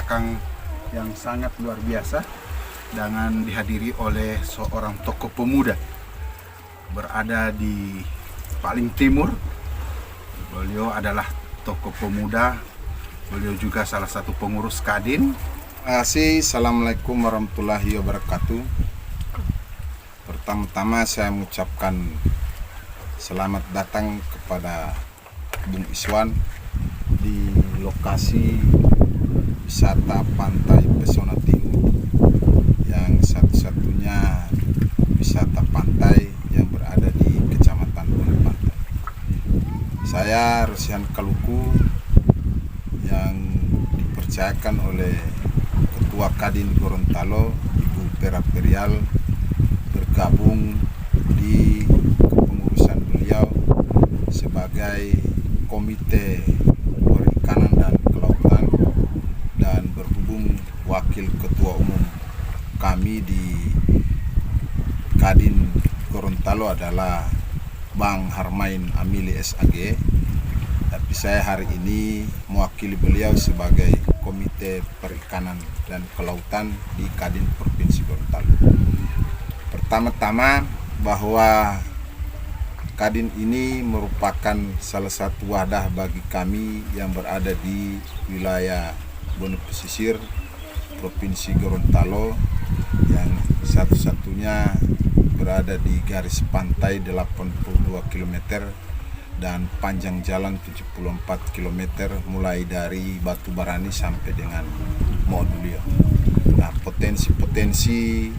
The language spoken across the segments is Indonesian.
belakang yang sangat luar biasa dengan dihadiri oleh seorang tokoh pemuda berada di paling timur. Beliau adalah tokoh pemuda, beliau juga salah satu pengurus Kadin. Terima kasih. Assalamualaikum warahmatullahi wabarakatuh. Pertama-tama saya mengucapkan selamat datang kepada Bung Iswan di lokasi wisata Pantai Pesona Tihu yang satu-satunya wisata pantai yang berada di Kecamatan Bonepantai. Saya Rosihan Kaluku yang dipercayakan oleh Ketua Kadin Gorontalo, Ibu Pera Perial, bergabung di kepengurusan beliau sebagai Komite Perikanan dan Kelautan, dan berhubung Wakil Ketua Umum kami di Kadin Gorontalo adalah Bang Harmain Amili SAG, tapi saya hari ini mewakili beliau sebagai Komite Perikanan dan Kelautan di Kadin Provinsi Gorontalo. Pertama-tama bahwa Kadin ini merupakan salah satu wadah bagi kami yang berada di wilayah Bone Pesisir, Provinsi Gorontalo, yang satu-satunya berada di garis pantai 82 km dan panjang jalan 74 km mulai dari Batu Barani sampai dengan Modulio. Nah, potensi-potensi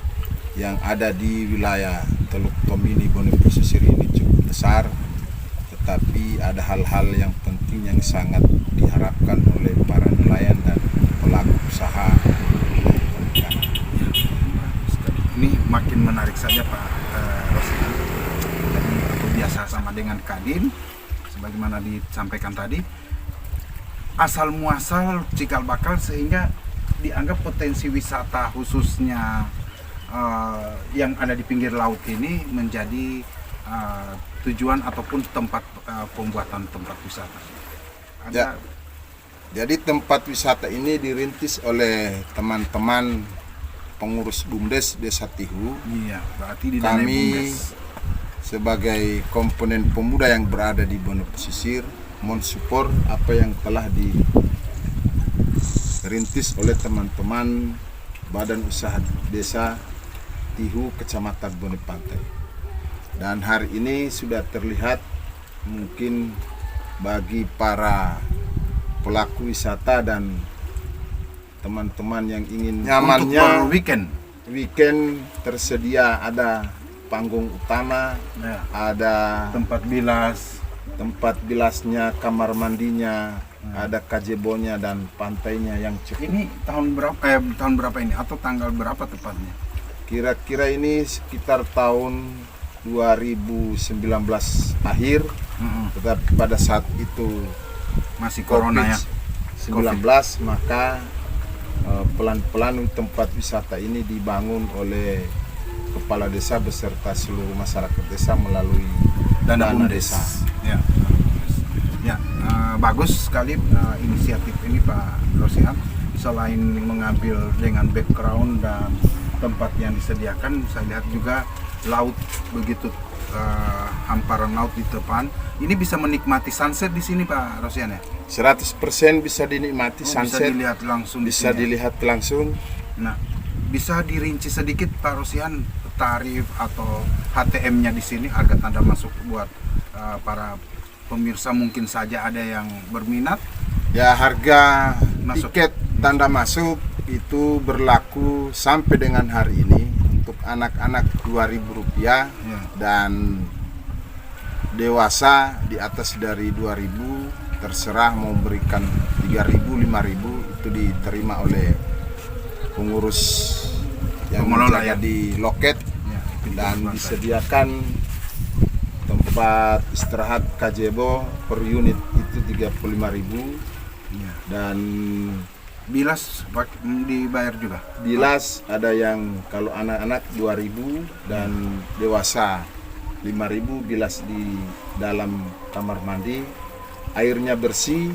yang ada di wilayah Teluk Tomini Bone Pesisir ini cukup besar, tetapi ada hal-hal yang penting yang sangat diharapkan oleh para nelayan dan pelaku usaha. Ini makin menarik saja Pak Rosihan. Jadi biasa sama dengan Kadin, sebagaimana disampaikan tadi, asal muasal cikal bakal sehingga dianggap potensi wisata khususnya yang ada di pinggir laut ini menjadi tujuan ataupun tempat pembuatan tempat wisata. Ya. Jadi tempat wisata ini dirintis oleh teman-teman pengurus BUMDes Desa Tihu. Iya, berarti di kami sebagai komponen pemuda yang berada di Bone Pesisir mensupport apa yang telah dirintis oleh teman-teman Badan Usaha Desa Tihu Kecamatan Bonepantai. Dan hari ini sudah terlihat mungkin bagi para pelaku wisata dan teman-teman yang ingin nyamannya weekend tersedia ada panggung utama, ya, ada tempat bilasnya, kamar mandinya, ada gazebonya dan pantainya yang cukup. Ini tahun berapa ini atau tanggal berapa tepatnya? Kira-kira ini sekitar tahun 2019 akhir, tetapi pada saat itu masih corona ya, COVID-19, maka pelan-pelan tempat wisata ini dibangun oleh kepala desa beserta seluruh masyarakat desa melalui dana desa. Ya, bagus sekali inisiatif ini Pak Rosihan. Selain mengambil dengan background dan tempat yang disediakan, saya lihat juga laut begitu, hamparan laut di depan. Ini bisa menikmati sunset di sini Pak Rosihan ya? 100% bisa dinikmati sunset. Bisa dilihat langsung. Dilihat langsung. Nah, bisa dirinci sedikit Pak Rosihan tarif atau HTM-nya di sini, harga tanda masuk buat para pemirsa mungkin saja ada yang berminat. Ya, harga tiket tanda masuk itu berlaku sampai dengan hari ini untuk anak-anak Rp2.000 ya, dan dewasa di atas dari 2.000, terserah mau berikan 3.000, 5.000, itu diterima oleh pengurus yang menjaga di loket ya, dan disediakan tempat istirahat gazebo per unit itu 35.000 ya. Dan bilas dibayar juga. Bilas ada yang kalau anak-anak 2.000 dan dewasa 5.000, bilas di dalam kamar mandi, airnya bersih,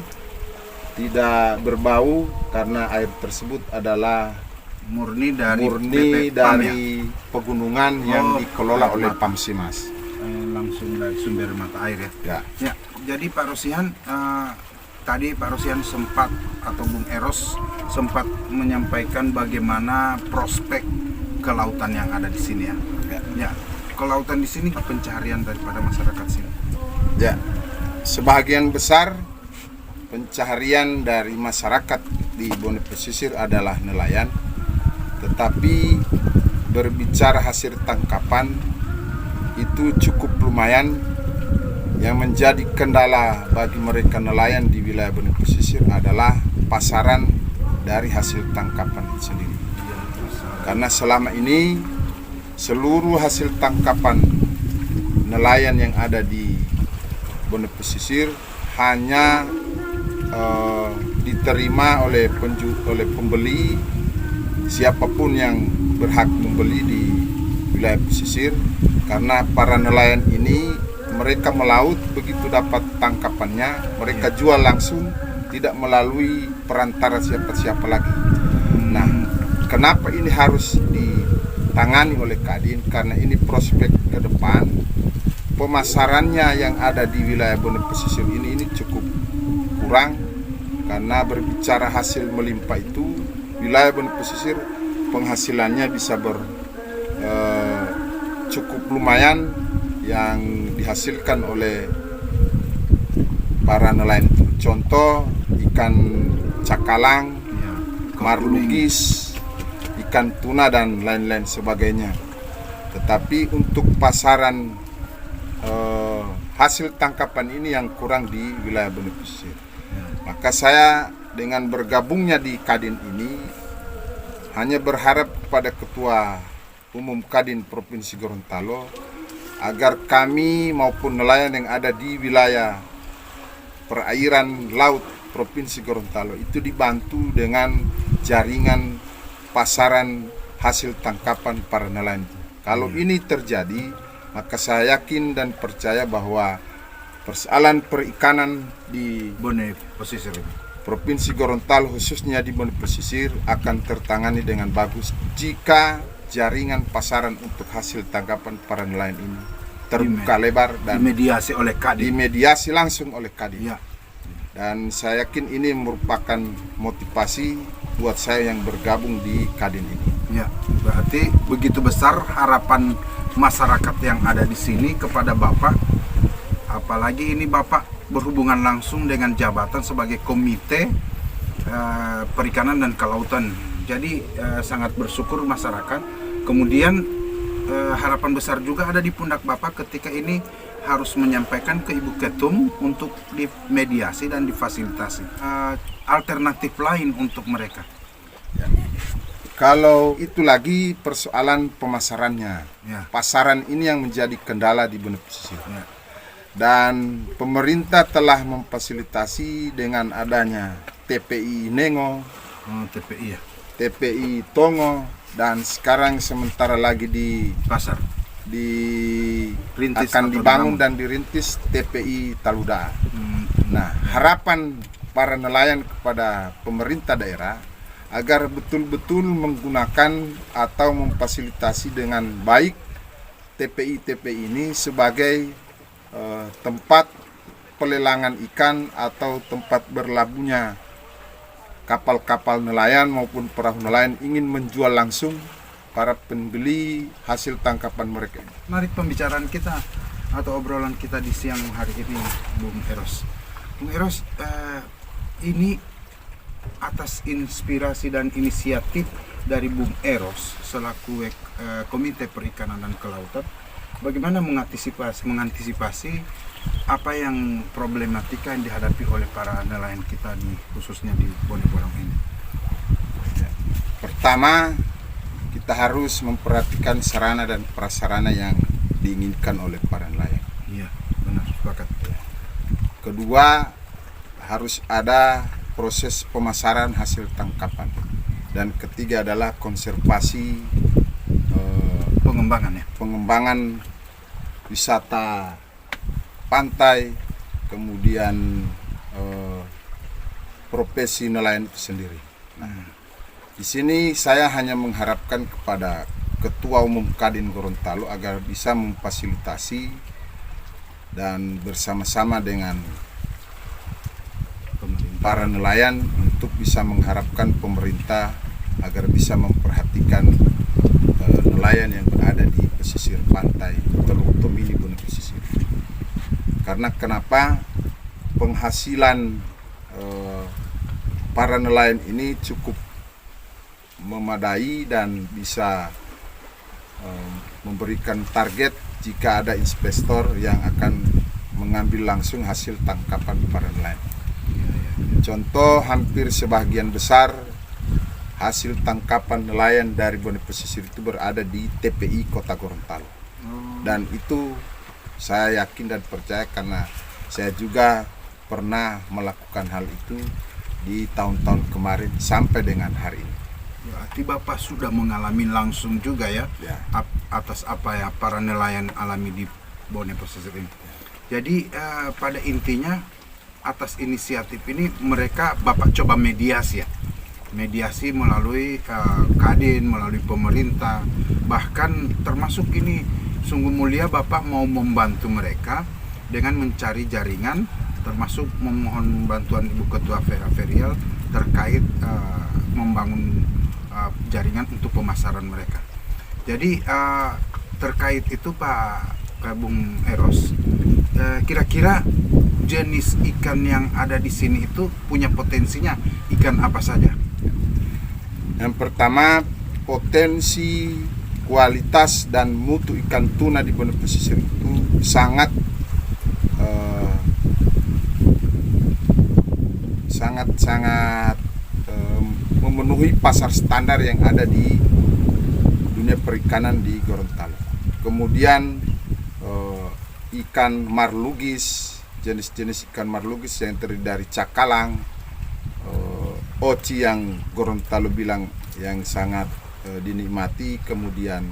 tidak berbau karena air tersebut adalah murni dari murni BP PAM, ya? dari pegunungan yang Oh, dikelola oleh mata. Pamsimas. Langsung dari sumber mata air, ya. Ya. Ya, jadi Pak Rosihan, tadi Pak Rosihan sempat atau Bung Eros sempat menyampaikan bagaimana prospek kelautan yang ada di sini, ya. Ya, kelautan di sini pencaharian daripada masyarakat sini. Ya, sebagian besar pencaharian dari masyarakat di Bone Pesisir adalah nelayan, tetapi berbicara hasil tangkapan itu cukup lumayan. Yang menjadi kendala bagi mereka nelayan di wilayah Bone Pesisir adalah pasaran dari hasil tangkapan itu sendiri. Karena selama ini seluruh hasil tangkapan nelayan yang ada di Bone Pesisir hanya diterima oleh pembeli, siapapun yang berhak membeli di wilayah pesisir, karena para nelayan ini mereka melaut, begitu dapat tangkapannya mereka jual langsung, tidak melalui perantara siapa-siapa lagi. Nah, kenapa ini harus ditangani oleh Kadin? Karena ini prospek ke depan pemasarannya yang ada di wilayah Bone Pesisir ini cukup kurang. Karena berbicara hasil melimpah itu, wilayah Bone Pesisir penghasilannya bisa cukup lumayan yang dihasilkan oleh para nelayan itu. Contoh ikan cakalang, Ya, marlugis, ikan tuna dan lain-lain sebagainya. Tetapi untuk pasaran hasil tangkapan ini yang kurang di wilayah Bone Pesisir. Maka saya dengan bergabungnya di Kadin ini hanya berharap kepada Ketua Umum Kadin Provinsi Gorontalo agar kami maupun nelayan yang ada di wilayah perairan laut Provinsi Gorontalo itu dibantu dengan jaringan pasaran hasil tangkapan para nelayan. Kalau ini terjadi, maka saya yakin dan percaya bahwa persoalan perikanan di Bone Pesisir ini. Provinsi Gorontalo khususnya di Bone Pesisir akan tertangani dengan bagus jika jaringan pasaran untuk hasil tangkapan para nelayan ini terbuka lebar dan Dimediasi oleh Kadin. dimediasi langsung oleh Kadin. Ya. Dan saya yakin ini merupakan motivasi buat saya yang bergabung di Kadin ini. Ya, berarti begitu besar harapan masyarakat yang ada di sini kepada Bapak. Apalagi ini Bapak berhubungan langsung dengan jabatan sebagai Komite Perikanan dan Kelautan. Jadi sangat bersyukur masyarakat. Kemudian harapan besar juga ada di pundak Bapak ketika ini harus menyampaikan ke Ibu Ketum untuk dimediasi dan difasilitasi alternatif lain untuk mereka. Kalau itu lagi persoalan pemasarannya, Ya. pasaran ini yang menjadi kendala di Bone Pesisir. Ya. Dan pemerintah telah memfasilitasi dengan adanya TPI Nengo, TPI, ya, TPI Tongo, dan sekarang sementara lagi pasar. Rintis akan atau dibangun dibangun. dan dirintis TPI Taluda. Hmm, Nah, harapan para nelayan kepada pemerintah daerah agar betul-betul menggunakan atau memfasilitasi dengan baik TPI ini sebagai tempat pelelangan ikan atau tempat berlabuhnya kapal-kapal nelayan maupun perahu nelayan ingin menjual langsung para pembeli hasil tangkapan mereka. Mari pembicaraan kita atau obrolan kita di siang hari ini, Bung Eros. Bung Eros, ini atas inspirasi dan inisiatif dari Bung Eros selaku Komite Perikanan dan Kelautan, bagaimana mengantisipasi apa yang problematika yang dihadapi oleh para nelayan kita khususnya di Bone Bolong ini? Pertama, kita harus memperhatikan sarana dan prasarana yang diinginkan oleh para nelayan. Iya, benar, sepakat. Kedua, harus ada proses pemasaran hasil tangkapan. Dan ketiga adalah konservasi pengembangan wisata pantai, kemudian profesi nelayan itu sendiri. Nah, di sini saya hanya mengharapkan kepada Ketua Umum Kadin Gorontalo agar bisa memfasilitasi dan bersama-sama dengan para nelayan untuk bisa mengharapkan pemerintah agar bisa memperhatikan nelayan yang berada di pesisir pantai Teluk Tomini Bone Pesisir. Karena kenapa penghasilan para nelayan ini cukup memadai dan bisa memberikan target jika ada investor yang akan mengambil langsung hasil tangkapan para nelayan. Contoh, hampir sebagian besar hasil tangkapan nelayan dari Bone Pesisir itu berada di TPI Kota Gorontalo. Dan itu saya yakin dan percaya karena saya juga pernah melakukan hal itu di tahun-tahun kemarin sampai dengan hari ini. Berarti Bapak sudah mengalami langsung juga ya, atas apa ya para nelayan alami di Bone Pesisir ini. Jadi pada intinya atas inisiatif ini mereka Bapak coba mediasi ya, mediasi melalui Kadin, melalui pemerintah, bahkan termasuk ini sungguh mulia Bapak mau membantu mereka dengan mencari jaringan, termasuk memohon bantuan Ibu Ketua Vera Ferial terkait membangun jaringan untuk pemasaran mereka. Jadi terkait itu Pak Bung Eros, kira-kira jenis ikan yang ada di sini itu punya potensinya ikan apa saja? Yang pertama, potensi kualitas dan mutu ikan tuna di Bone Pesisir itu sangat memenuhi pasar standar yang ada di dunia perikanan di Gorontalo. Kemudian ikan marlugis, jenis-jenis ikan marlugis yang terdiri dari cakalang, oci yang Gorontalo bilang yang sangat dinikmati, kemudian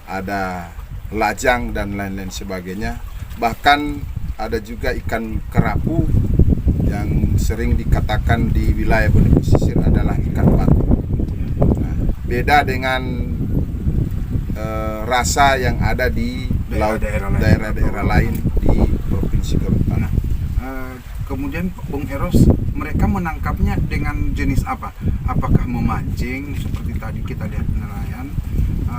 ada lajang dan lain-lain sebagainya. Bahkan ada juga ikan kerapu yang sering dikatakan di wilayah Bone Pesisir adalah ikan batu. Nah, beda dengan rasa yang ada di daerah-daerah lain di Provinsi Gorontalo. Kemudian Bung Eros, mereka menangkapnya dengan jenis apa? Apakah memancing seperti tadi kita lihat nelayan?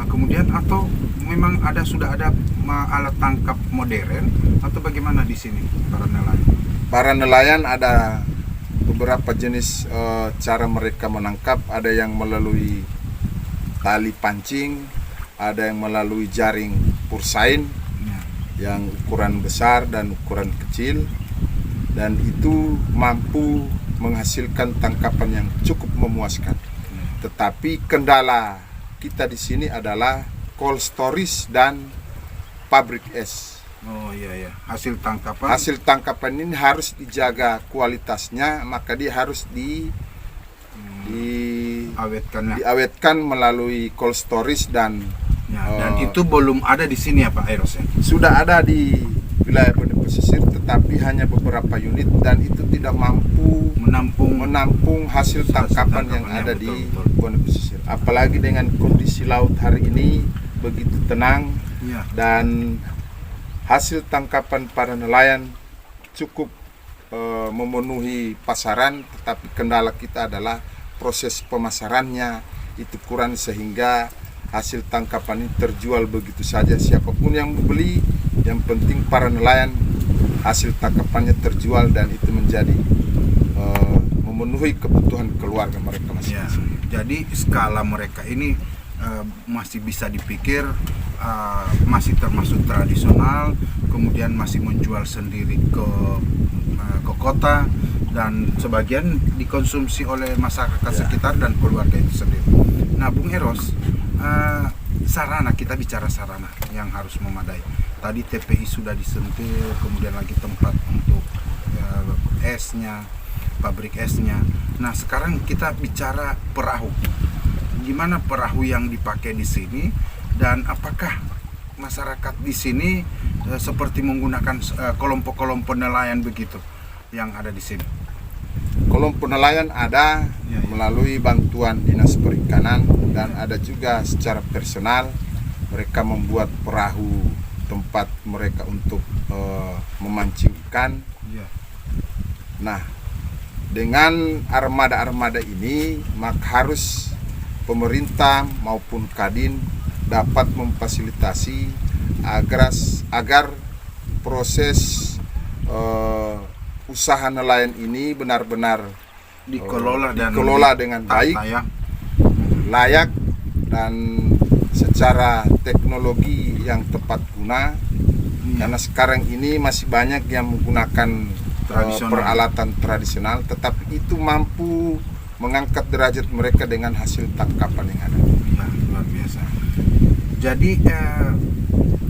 Kemudian atau memang sudah ada alat tangkap modern atau bagaimana di sini para nelayan? Para nelayan ada beberapa jenis cara mereka menangkap. Ada yang melalui tali pancing, ada yang melalui jaring pursain yang ukuran besar dan ukuran kecil, dan itu mampu menghasilkan tangkapan yang cukup memuaskan. Tetapi kendala kita di sini adalah cold storage dan pabrik es. Oh iya, hasil tangkapan ini harus dijaga kualitasnya, maka dia harus diawetkan melalui cold storage dan itu belum ada di sini ya Pak Eros ya? Sudah ada di wilayah Bone Pesisir, tetapi hanya beberapa unit dan itu tidak mampu menampung hasil tangkapan yang ada di Bone Pesisir. Apalagi dengan kondisi laut hari ini begitu tenang dan hasil tangkapan para nelayan cukup memenuhi pasaran, tetapi kendala kita adalah proses pemasarannya itu kurang sehingga hasil tangkapan ini terjual begitu saja. Siapapun yang membeli, yang penting para nelayan hasil tangkapannya terjual dan itu menjadi memenuhi kebutuhan keluarga mereka masing-masing. Jadi skala mereka ini masih bisa dipikir masih termasuk tradisional, kemudian masih menjual sendiri ke kota dan sebagian dikonsumsi oleh masyarakat sekitar dan keluarga itu sendiri. Nah, Bung Eros, sarana, kita bicara sarana yang harus memadai. Tadi TPI sudah disentil, kemudian lagi tempat untuk esnya, pabrik esnya. Nah, sekarang kita bicara perahu. Gimana perahu yang dipakai di sini dan apakah masyarakat di sini seperti menggunakan kelompok-kelompok nelayan begitu yang ada di sini? kelompok nelayan ada Ya, ya. melalui bantuan Dinas Perikanan, dan ada juga secara personal mereka membuat perahu tempat mereka untuk memancing ikan. Ya. Nah, dengan armada-armada ini maka harus pemerintah maupun Kadin dapat memfasilitasi agar proses usaha nelayan ini benar-benar Dikelola dengan baik, ya. layak, dan secara teknologi yang tepat guna. Karena sekarang ini masih banyak yang menggunakan peralatan tradisional, tetapi itu mampu mengangkat derajat mereka dengan hasil tangkapan yang ada. Ya, luar biasa. Jadi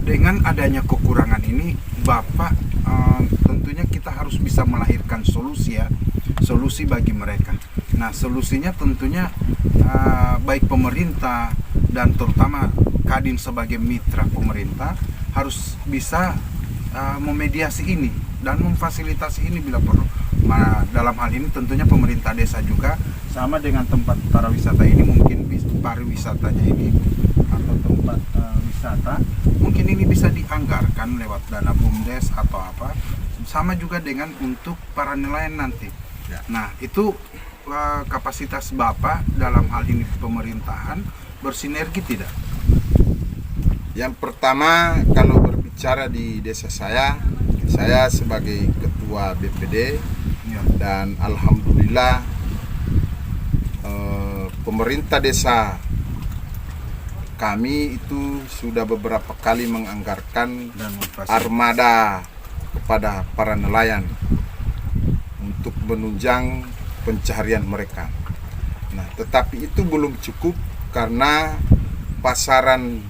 dengan adanya kekurangan ini, Bapak, tentunya kita harus bisa melahirkan solusi ya, solusi bagi mereka. Nah, solusinya tentunya baik pemerintah dan terutama Kadin sebagai mitra pemerintah harus bisa memediasi ini dan memfasilitasi ini bila perlu. Nah, dalam hal ini tentunya pemerintah desa juga sama dengan tempat pariwisata ini, mungkin pariwisatanya ini atau tempat wisata mungkin ini bisa dianggarkan lewat dana BUMDes atau apa, sama juga dengan untuk para nelayan nanti. Ya. Nah, itu kapasitas Bapak dalam hal ini pemerintahan bersinergi tidak? Yang pertama, kalau berbicara di desa saya sebagai ketua BPD, Ya. dan alhamdulillah pemerintah desa kami itu sudah beberapa kali menganggarkan Dan armada kepada para nelayan untuk menunjang pencaharian mereka. Nah, tetapi itu belum cukup karena pasaran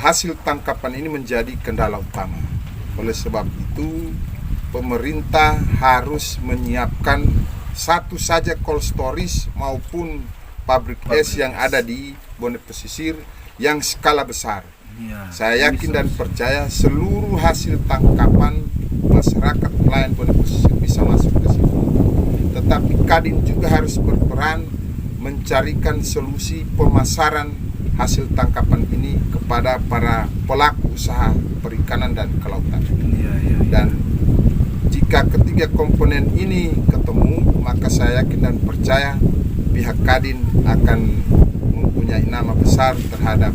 hasil tangkapan ini menjadi kendala utama. Oleh sebab itu, pemerintah harus menyiapkan satu saja cold storage maupun pabrik es yang ada di Bone Pesisir yang skala besar. Ya, Saya yakin ini dan solusi. percaya seluruh hasil tangkapan masyarakat nelayan Bone Pesisir bisa masuk ke situ. Tetapi Kadin juga harus berperan mencarikan solusi pemasaran hasil tangkapan ini kepada para pelaku usaha perikanan dan kelautan. Ya, ya, ya. Dan jika ketiga komponen ini ketemu, maka saya yakin dan percaya pihak Kadin akan mempunyai nama besar terhadap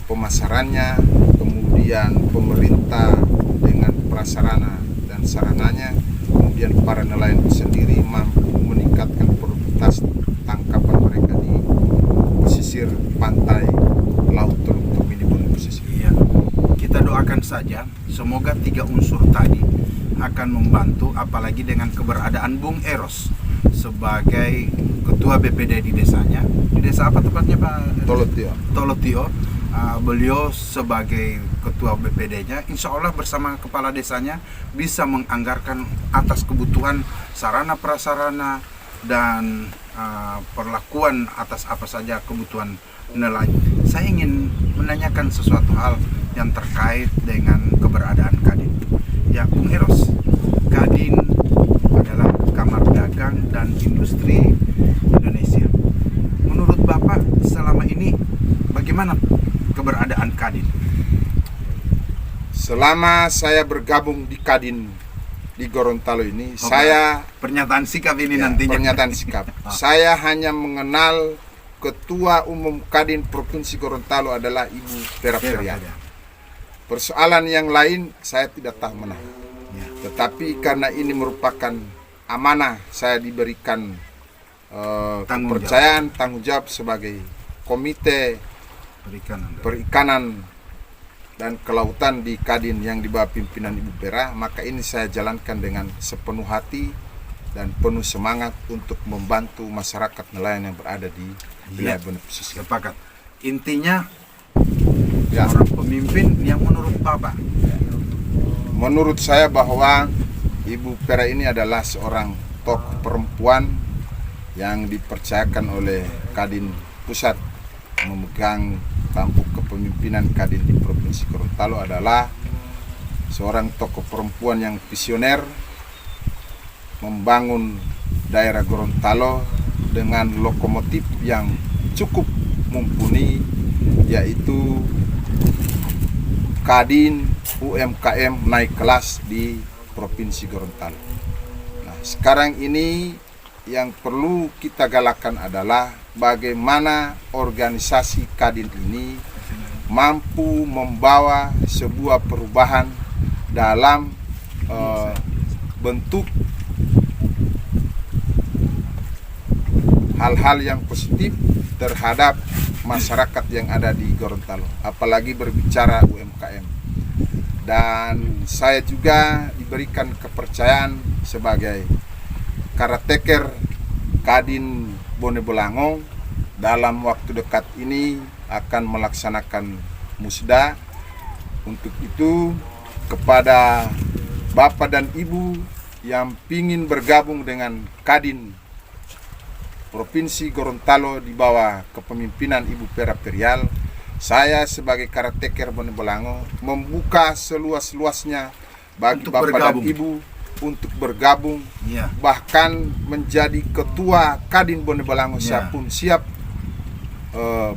pemasarannya, kemudian pemerintah dengan prasarana dan sarananya, kemudian para nelayan sendiri mampu meningkatkan produktivitas tangkapan mereka di pesisir pantai Laut Teluk Tomini Bone Pesisir. Iya. Kita doakan saja semoga tiga unsur tadi akan membantu, apalagi dengan keberadaan Bung Eros sebagai ketua BPD di desanya. Di desa apa tepatnya, Pak? Tolotio. Tolotio. Beliau sebagai ketua BPD-nya, insya Allah bersama kepala desanya bisa menganggarkan atas kebutuhan sarana prasarana dan perlakuan atas apa saja kebutuhan nelayan. Saya ingin menanyakan sesuatu hal yang terkait dengan keberadaan Kadin. Ya, Bung Eros, Kadin adalah Kamar Dagang dan Industri Indonesia. Menurut Bapak selama ini bagaimana keberadaan Kadin? Selama saya bergabung di Kadin di Gorontalo ini, saya Pernyataan sikap ini ya, nantinya. pernyataan sikap. Saya hanya mengenal Ketua Umum Kadin Provinsi Gorontalo adalah Ibu Pera Periana. Persoalan yang lain saya tidak tahu mana. Ya. Tetapi karena ini merupakan amanah, saya diberikan kepercayaan, tanggung jawab sebagai Komite Perikanan dan Kelautan di Kadin yang di bawah pimpinan Ibu Pera, maka ini saya jalankan dengan sepenuh hati dan penuh semangat untuk membantu masyarakat nelayan yang berada di wilayah Bone Pesisir. Sepakat. Intinya Ya. seorang pemimpin yang menurut Bapak. Menurut saya bahwa Ibu Pera ini adalah seorang tokoh perempuan yang dipercayakan oleh Kadin Pusat memegang tampuk kepemimpinan Kadin di Provinsi Gorontalo, adalah seorang tokoh perempuan yang visioner, membangun daerah Gorontalo dengan lokomotif yang cukup mumpuni, yaitu Kadin UMKM naik kelas di Provinsi Gorontalo. Nah, sekarang ini yang perlu kita galakkan adalah bagaimana organisasi Kadin ini mampu membawa sebuah perubahan dalam bentuk hal-hal yang positif terhadap masyarakat yang ada di Gorontalo, apalagi berbicara UMKM. Dan saya juga diberikan kepercayaan sebagai caretaker Kadin Bone Bolango. Dalam waktu dekat ini akan melaksanakan musda. Untuk itu, kepada Bapak dan Ibu yang ingin bergabung dengan Kadin Provinsi Gorontalo di bawah kepemimpinan Ibu Pera Perial, saya sebagai caretaker Bone Bolango membuka seluas-luasnya bagi Untuk Bapak bergabung. dan Ibu untuk bergabung, Iya. bahkan menjadi ketua Kadin Bone Bolango. Iya. Saya pun siap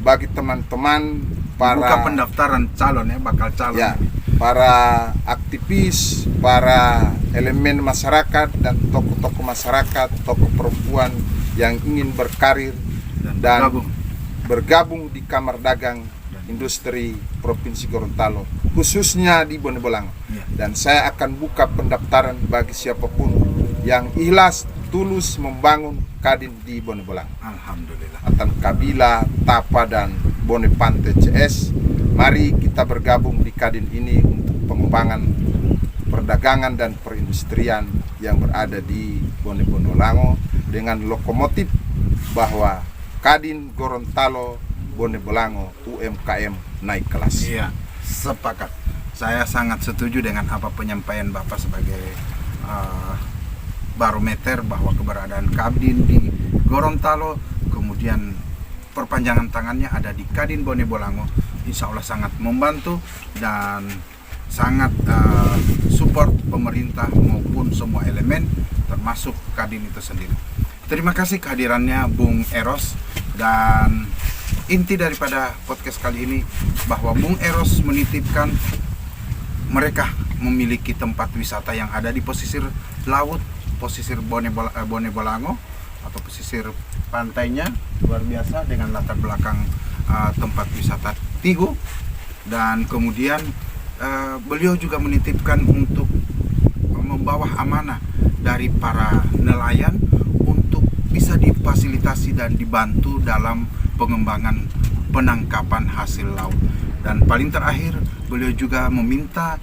bagi teman-teman Buka para pendaftaran calon ya, bakal calon. ya, para aktivis, para elemen masyarakat dan tokoh-tokoh masyarakat, tokoh perempuan yang ingin berkarir dan bergabung di Kamar Dagang Industri Provinsi Gorontalo, khususnya di Bone Bolango. Ya. Dan saya akan buka pendaftaran bagi siapapun yang ikhlas tulus membangun Kadin di Bone Bolango. Alhamdulillah. Atan Kabila, Tapa dan Bone Pante CS. Mari kita bergabung di Kadin ini untuk pengembangan perdagangan dan perindustrian yang berada di Bone Bolango dengan lokomotif bahwa Kadin Gorontalo Bone Bolango UMKM naik kelas. Iya, sepakat. Saya sangat setuju dengan apa penyampaian Bapak sebagai barometer bahwa keberadaan Kadin di Gorontalo, kemudian perpanjangan tangannya ada di Kadin Bone Bolango, insya Allah sangat membantu dan sangat support pemerintah maupun semua elemen termasuk Kadin itu sendiri. Terima kasih kehadirannya Bung Eros, dan inti daripada podcast kali ini bahwa Bung Eros menitipkan mereka memiliki tempat wisata yang ada di pesisir laut, pesisir Bone Bolango atau pesisir pantainya luar biasa dengan latar belakang tempat wisata Tigo, dan kemudian beliau juga menitipkan untuk membawa amanah dari para nelayan untuk bisa difasilitasi dan dibantu dalam pengembangan penangkapan hasil laut. Dan paling terakhir, beliau juga meminta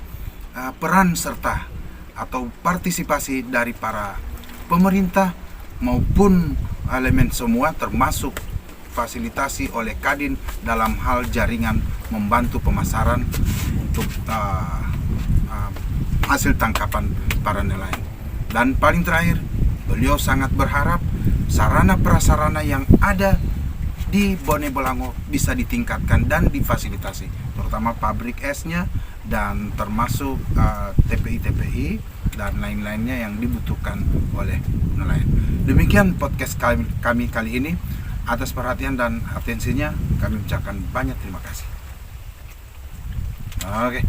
peran serta atau partisipasi dari para pemerintah maupun elemen semua, termasuk fasilitasi oleh Kadin dalam hal jaringan membantu pemasaran untuk hasil tangkapan para nelayan. Dan paling terakhir, beliau sangat berharap sarana prasarana yang ada di Bone Bolango bisa ditingkatkan dan difasilitasi, terutama pabrik esnya dan termasuk TPI dan lain-lainnya yang dibutuhkan oleh nelayan. Demikian podcast kami kali ini. Atas perhatian dan atensinya kami ucapkan banyak terima kasih. Oke.